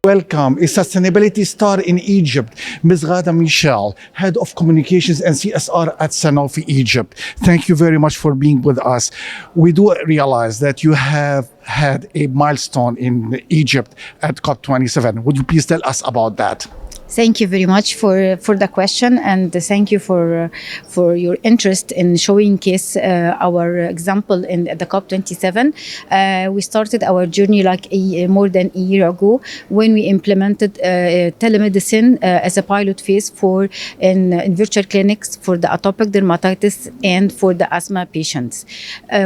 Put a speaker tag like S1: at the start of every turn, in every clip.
S1: Welcome a sustainability star in Egypt, Ms. Ghada Michel, Head of Communications and CSR at Sanofi Egypt. Thank you very much for being with us. We do realize that you have had a milestone in Egypt at COP27. Would you please tell us about that?
S2: Thank you very much for the question, and thank you for your interest in showcase our example in the COP27. We started our journey more than a year ago when we implemented telemedicine as a pilot phase in virtual clinics for the atopic dermatitis and for the asthma patients.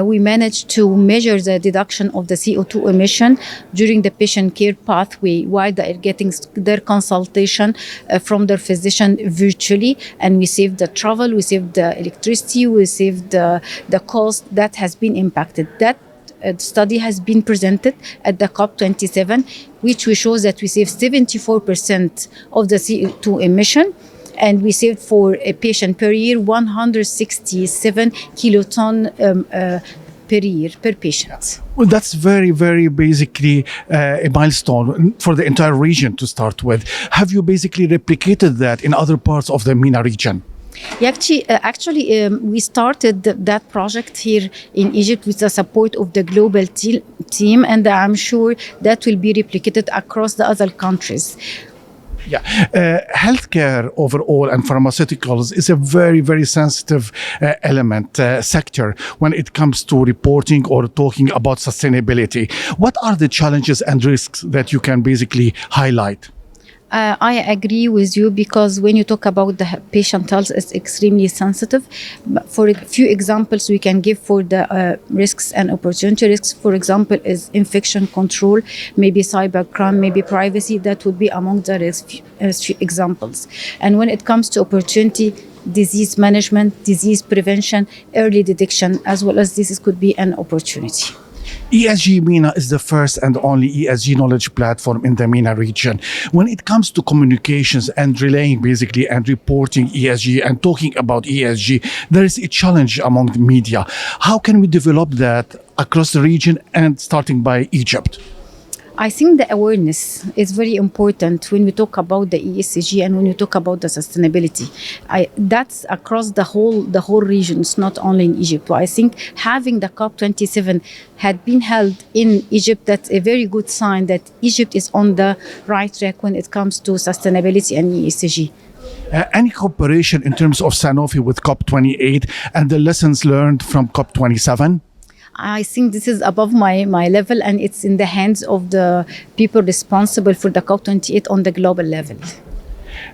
S2: We managed to measure the reduction of the CO2 emission during the patient care pathway while they are getting their consultation from their physician virtually, and we saved the travel, we saved the electricity, we saved the cost that has been impacted. That study has been presented at the COP27, which we shows that we saved 74% of the CO2 emission, and we saved for a patient per year 167 kiloton per year, per patient.
S1: Well, that's very, very basically a milestone for the entire region to start with. Have you basically replicated that in other parts of the MENA region?
S2: Yeah, actually, we started that project here in Egypt with the support of the global team, and I'm sure that will be replicated across the other countries.
S1: Yeah, healthcare overall and pharmaceuticals is a very, very sensitive sector when it comes to reporting or talking about sustainability. What are the challenges and risks that you can basically highlight?
S2: I agree with you, because when you talk about the patient health, it's extremely sensitive. For a few examples we can give for the risks and opportunity risks, for example, is infection control, maybe cybercrime, maybe privacy. That would be among the examples. And when it comes to opportunity, disease management, disease prevention, early detection, as well as this could be an opportunity.
S1: ESG MENA is the first and only ESG knowledge platform in the MENA region. When it comes to communications and relaying basically and reporting ESG and talking about ESG, there is a challenge among the media. How can we develop that across the region and starting by Egypt?
S2: I think the awareness is very important when we talk about the ESG and when we talk about the sustainability. That's across the whole region. It's not only in Egypt. I think having the COP27 had been held in Egypt, that's a very good sign that Egypt is on the right track when it comes to sustainability and ESG.
S1: Any cooperation in terms of Sanofi with COP28 and the lessons learned from COP27?
S2: I think this is above my level, and it's in the hands of the people responsible for the COP28 on the global level.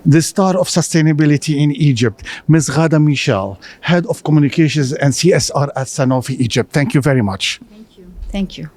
S1: The star of sustainability in Egypt, Ms. Ghada Michel, Head of Communications and CSR at Sanofi Egypt. Thank you very much.
S2: Thank you. Thank you.